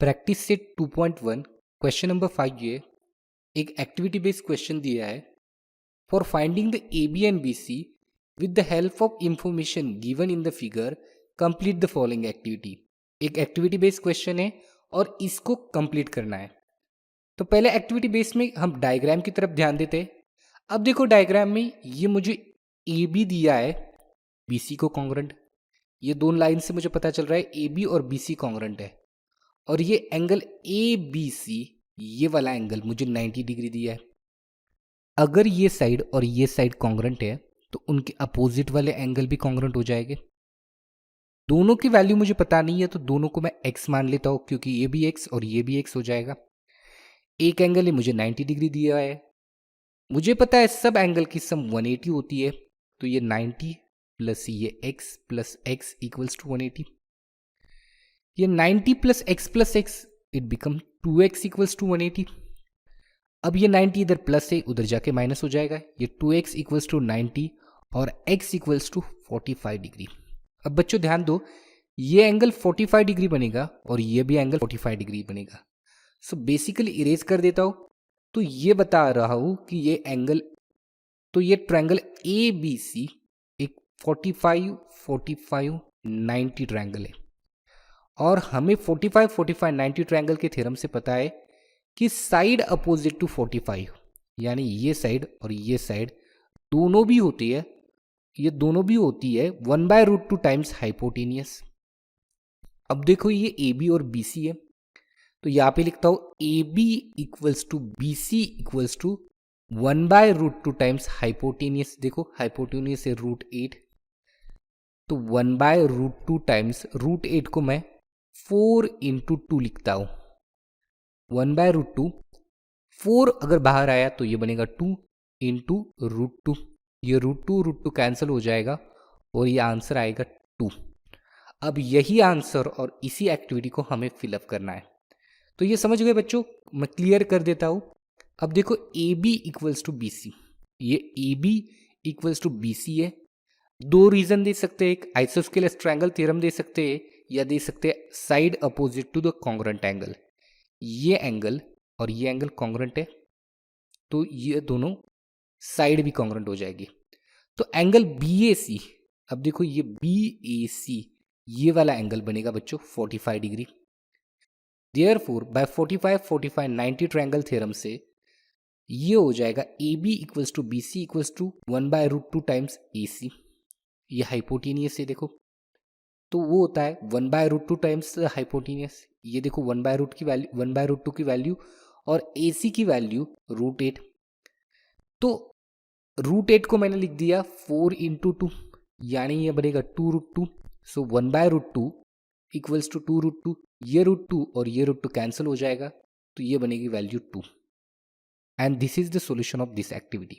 Practice set 2.1 question number 5 ये एक activity based question दिया है। For finding the A B and B C with the help of information given in the figure complete the following activity. एक activity based question है और इसको complete करना है। तो पहले एक्टिविटी बेस्ड में हम डायग्राम की तरफ ध्यान देते हैं। अब देखो डायग्राम में ये मुझे ए बी दिया है, बी सी को कॉन्ग्रेंट। ये दोनों लाइन से मुझे पता चल रहा है ए बी और बी सी कॉन्ग्रेंट है। और ये एंगल ए बी सी, ये वाला एंगल मुझे 90 डिग्री दिया है। अगर ये साइड और ये साइड कॉन्ग्रेंट है तो उनके अपोजिट वाले एंगल भी कॉन्ग्रेंट हो जाएंगे। दोनों की वैल्यू मुझे पता नहीं है तो दोनों को मैं x मान लेता हूं, क्योंकि ये भी x और ये भी x हो जाएगा। एक एंगल है मुझे 90 डिग्री दिया है, मुझे पता है सब एंगल की सम 180 होती है, तो ये 90 प्लस ये x इक्वल्स टू 180। ये 90 plus x it become 2x equals to 180। अब ये 90 इधर प्लस है, उधर जाके माइनस हो जाएगा। ये 2x इक्वल्स टू 90 और x इक्वल्स टू 45 डिग्री। अब बच्चों ध्यान दो, ये एंगल 45 डिग्री बनेगा और ये भी एंगल 45 डिग्री बनेगा। सो बेसिकली इरेज कर देता हूं तो ये बता रहा हूं कि ये एंगल, तो ये ट्रायंगल ए बी सी एक 45 45 90 ट्रायंगल है। और हमें 45 45 90 ट्रायंगल के थ्योरम से पता है कि साइड अपोजिट टू 45, यानी ये साइड और ये साइड दोनों भी होती है, ये दोनों भी होती है 1/√2 टाइम्स हाइपोटेनियस। अब देखो ये ए बी और बी सी है, तो यहाँ पे लिखता हूं A B equals to B C equals to 1/√2 times hypotenuse. देखो हाइपोटेनियस है √8, तो 1/√2 टाइम्स √8 को मैं 4 इंटू 2 लिखता हूं। 1/√2, 4 अगर बाहर आया तो ये बनेगा 2 इंटू √2। ये √2 कैंसिल हो जाएगा और ये आंसर आएगा 2। अब यही आंसर और इसी एक्टिविटी को हमें फिलअप करना है। तो ये समझ गए बच्चों, मैं क्लियर कर देता हूं। अब देखो A B equals to B C, ये A B equals to B C है। दो रीजन दे सकते हैं, एक आइसोस्केलेस ट्रायंगल थ्योरम दे सकते हैं या दे सकते हैं side opposite to the congruent angle. ये एंगल और ये एंगल कॉन्ग्रेंट है तो ये दोनों साइड भी कॉन्ग्रेंट हो जाएगी। तो एंगल बी ए सी, अब देखो ये बी ए सी, ये वाला एंगल बनेगा बच्चों 45 डिग्री। देयरफॉर बाय 45 45 90 ट्रायंगल थ्योरम से ये हो जाएगा A B equals to B C equals to 1/√2 times A C. ये हाइपोटेनियस है देखो, तो वो होता है 1/√2 टाइम्स हाइपोटेनियस। ये देखो 1/√2 की वैल्यू, 1/√2 की वैल्यू और ए सी की वैल्यू √8। तो √8 को मैंने लिख दिया 4 इंटू 2, यानी ये बनेगा 2√2। सो 1/√2 इक्वल्स टू 2√2। ये √2 और ये √2 कैंसिल हो जाएगा, तो ये बनेगी value 2। And this is the solution of this activity.